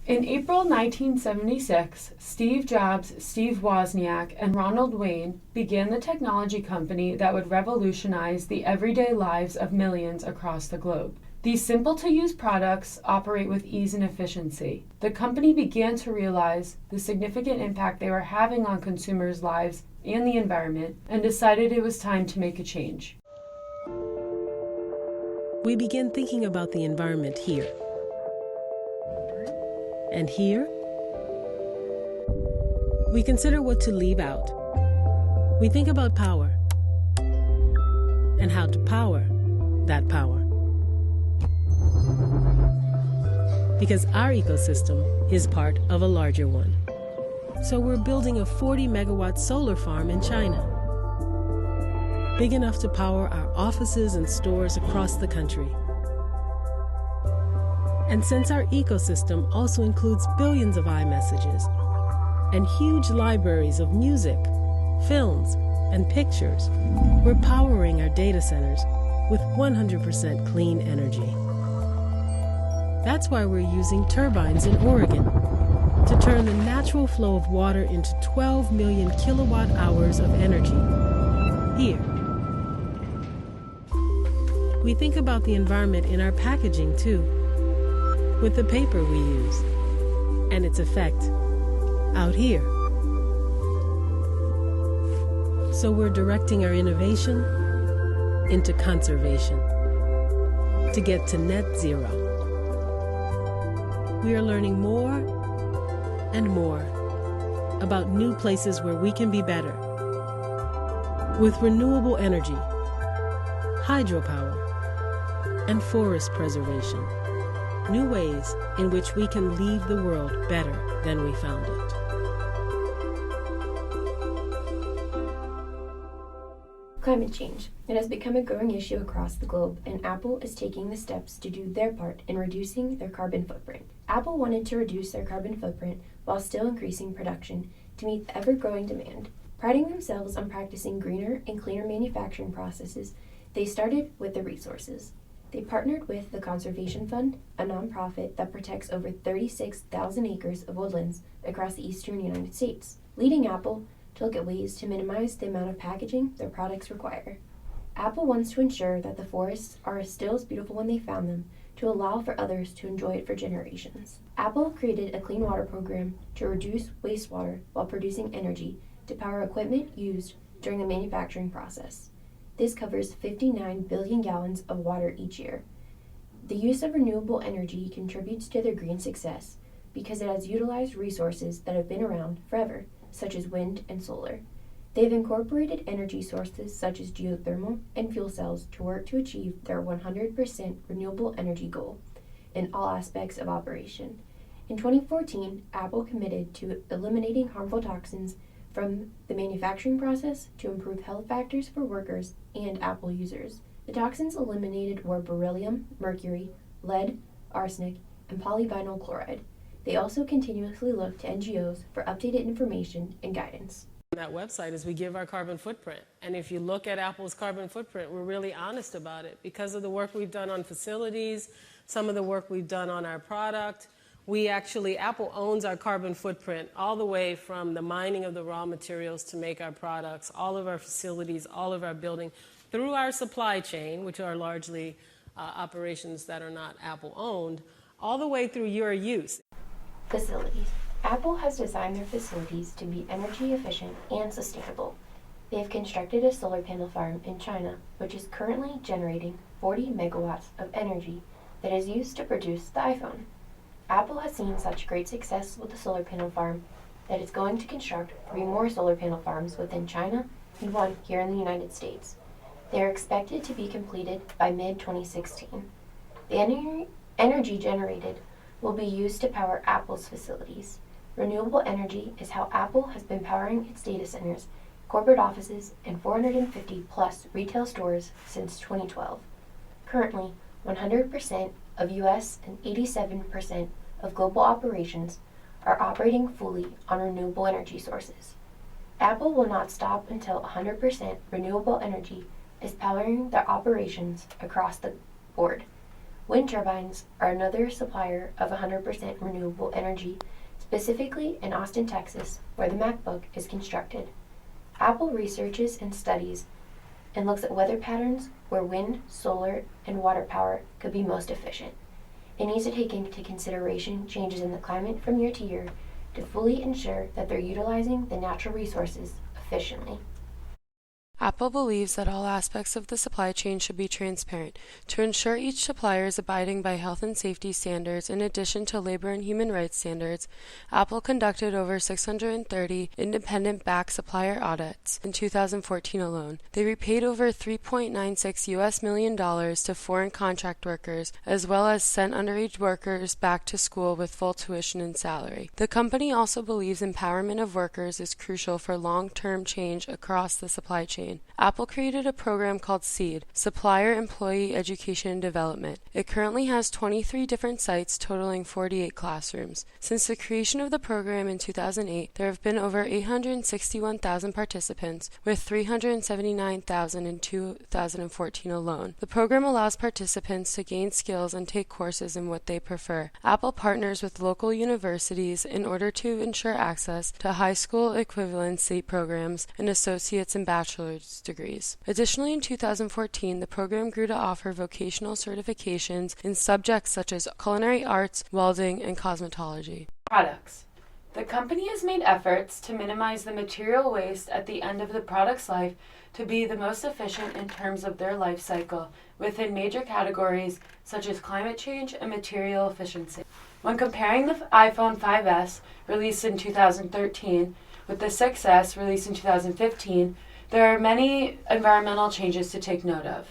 In April 1976, Steve Jobs, Steve Wozniak, and Ronald Wayne began the technology company that would revolutionize the everyday lives of millions across the globe. These simple-to-use products operate with ease and efficiency. The company began to realize the significant impact they were having on consumers' lives and the environment, and decided it was time to make a change. We begin thinking about the environment here. And here, we consider what to leave out. We think about power and how to power that power. Because our ecosystem is part of a larger one. So we're building a 40-megawatt solar farm in China, big enough to power our offices and stores across the country. And since our ecosystem also includes billions of iMessages and huge libraries of music, films, and pictures, we're powering our data centers with 100% clean energy. That's why we're using turbines in Oregon to turn the natural flow of water into 12 million kilowatt hours of energy here. We think about the environment in our packaging too, with the paper we use and its effect out here. So we're directing our innovation into conservation to get to net zero. We are learning more and more about new places where we can be better with renewable energy, hydropower, and forest preservation. New ways in which we can leave the world better than we found it. Climate change. It has become a growing issue across the globe, and Apple is taking the steps to do their part in reducing their carbon footprint. Apple wanted to reduce their carbon footprint while still increasing production to meet the ever-growing demand. Priding themselves on practicing greener and cleaner manufacturing processes, they started with the resources. They partnered with the Conservation Fund, a nonprofit that protects over 36,000 acres of woodlands across the eastern United States, leading Apple to look at ways to minimize the amount of packaging their products require. Apple wants to ensure that the forests are still as beautiful when they found them, to allow for others to enjoy it for generations. Apple created a clean water program to reduce wastewater while producing energy to power equipment used during the manufacturing process. This covers 59 billion gallons of water each year. The use of renewable energy contributes to their green success because it has utilized resources that have been around forever, such as wind and solar. They've incorporated energy sources such as geothermal and fuel cells to work to achieve their 100% renewable energy goal in all aspects of operation. In 2014, Apple committed to eliminating harmful toxins from the manufacturing process to improve health factors for workers and Apple users. The toxins eliminated were beryllium, mercury, lead, arsenic, and polyvinyl chloride. They also continuously look to NGOs for updated information and guidance. That website is we give our carbon footprint. And if you look at Apple's carbon footprint, we're really honest about it. Because of the work we've done on facilities, some of the work we've done on our product, Apple owns our carbon footprint all the way from the mining of the raw materials to make our products, all of our facilities, all of our building, through our supply chain, which are largely operations that are not Apple owned, all the way through your use. Facilities. Apple has designed their facilities to be energy efficient and sustainable. They have constructed a solar panel farm in China, which is currently generating 40 megawatts of energy that is used to produce the iPhone. Apple has seen such great success with the solar panel farm that it's going to construct 3 more solar panel farms within China and 1 here in the United States. They are expected to be completed by mid-2016. The energy generated will be used to power Apple's facilities. Renewable energy is how Apple has been powering its data centers, corporate offices, and 450-plus retail stores since 2012. Currently, 100% of U.S. and 87% of global operations are operating fully on renewable energy sources. Apple will not stop until 100% renewable energy is powering their operations across the board. Wind turbines are another supplier of 100% renewable energy, specifically in Austin, Texas, where the MacBook is constructed. Apple researches and studies and looks at weather patterns where wind, solar, and water power could be most efficient. It needs to take into consideration changes in the climate from year to year to fully ensure that they're utilizing the natural resources efficiently. Apple believes that all aspects of the supply chain should be transparent to ensure each supplier is abiding by health and safety standards. In addition to labor and human rights standards, Apple conducted over 630 independent-backed supplier audits in 2014 alone. They repaid over $3.96 million to foreign contract workers, as well as sent underage workers back to school with full tuition and salary. The company also believes empowerment of workers is crucial for long-term change across the supply chain. Apple created a program called SEED, Supplier Employee Education and Development. It currently has 23 different sites totaling 48 classrooms. Since the creation of the program in 2008, there have been over 861,000 participants, with 379,000 in 2014 alone. The program allows participants to gain skills and take courses in what they prefer. Apple partners with local universities in order to ensure access to high school equivalency programs and associate's and bachelor's degrees. Additionally, in 2014, the program grew to offer vocational certifications in subjects such as culinary arts, welding, and cosmetology. Products. The company has made efforts to minimize the material waste at the end of the product's life to be the most efficient in terms of their life cycle within major categories such as climate change and material efficiency. When comparing the iPhone 5S, released in 2013, with the 6S, released in 2015, there are many environmental changes to take note of.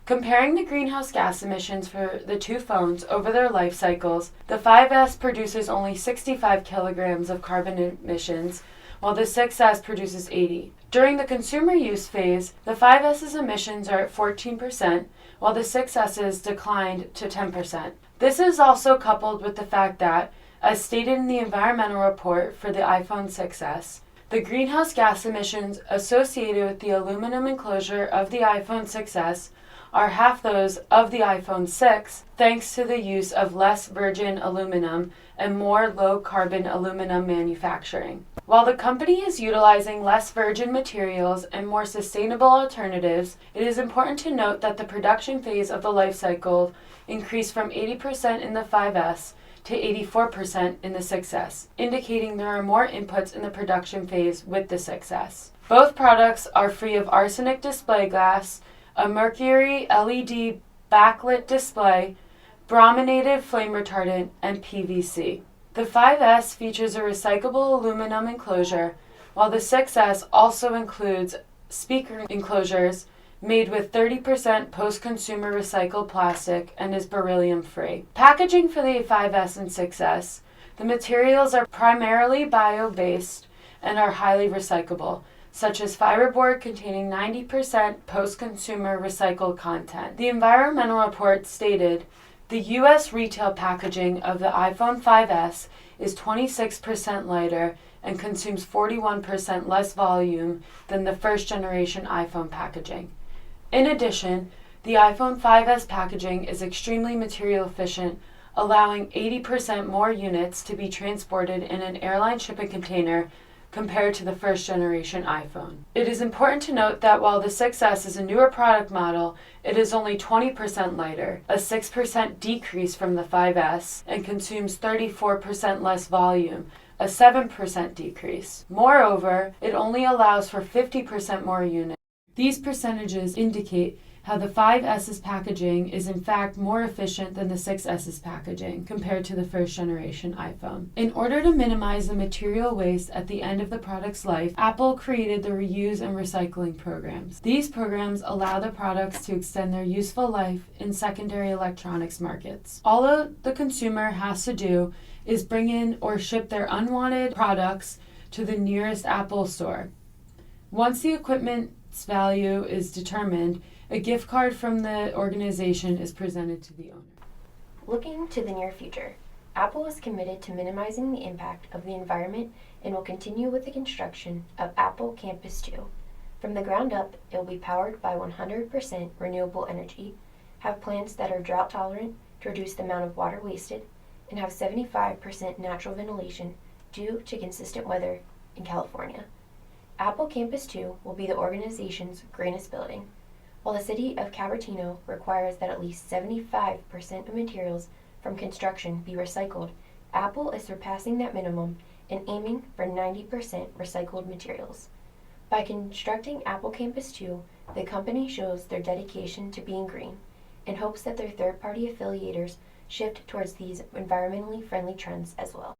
Comparing the greenhouse gas emissions for the two phones over their life cycles, the 5S produces only 65 kilograms of carbon emissions, while the 6S produces 80. During the consumer use phase, the 5S's emissions are at 14%, while the 6S's declined to 10%. This is also coupled with the fact that, as stated in the environmental report for the iPhone 6S, the greenhouse gas emissions associated with the aluminum enclosure of the iPhone 6S are half those of the iPhone 6, thanks to the use of less virgin aluminum and more low-carbon aluminum manufacturing. While the company is utilizing less virgin materials and more sustainable alternatives, it is important to note that the production phase of the life cycle increased from 80% in the 5S to 84% in the 6S, indicating there are more inputs in the production phase with the 6S. Both products are free of arsenic display glass, a mercury LED backlit display, brominated flame retardant, and PVC. The 5S features a recyclable aluminum enclosure, while the 6S also includes speaker enclosures made with 30% post-consumer recycled plastic and is beryllium-free. Packaging for the 5S and 6S, the materials are primarily bio-based and are highly recyclable, such as fiberboard containing 90% post-consumer recycled content. The environmental report stated, the U.S. retail packaging of the iPhone 5S is 26% lighter and consumes 41% less volume than the first-generation iPhone packaging. In addition, the iPhone 5S packaging is extremely material efficient, allowing 80% more units to be transported in an airline shipping container compared to the first-generation iPhone. It is important to note that while the 6S is a newer product model, it is only 20% lighter, a 6% decrease from the 5S, and consumes 34% less volume, a 7% decrease. Moreover, it only allows for 50% more units. These percentages indicate how the 5S's packaging is in fact more efficient than the 6S's packaging compared to the first generation iPhone. In order to minimize the material waste at the end of the product's life, Apple created the reuse and recycling programs. These programs allow the products to extend their useful life in secondary electronics markets. All the consumer has to do is bring in or ship their unwanted products to the nearest Apple store. Once the equipment's value is determined, a gift card from the organization is presented to the owner. Looking to the near future, Apple is committed to minimizing the impact of the environment and will continue with the construction of Apple Campus 2. From the ground up, it will be powered by 100% renewable energy. have plants that are drought tolerant to reduce the amount of water wasted, and have 75% natural ventilation due to consistent weather in California. Apple Campus 2 will be the organization's greenest building. While the city of Cupertino requires that at least 75% of materials from construction be recycled, Apple is surpassing that minimum and aiming for 90% recycled materials. By constructing Apple Campus 2, the company shows their dedication to being green and hopes that their third-party affiliators shift towards these environmentally friendly trends as well.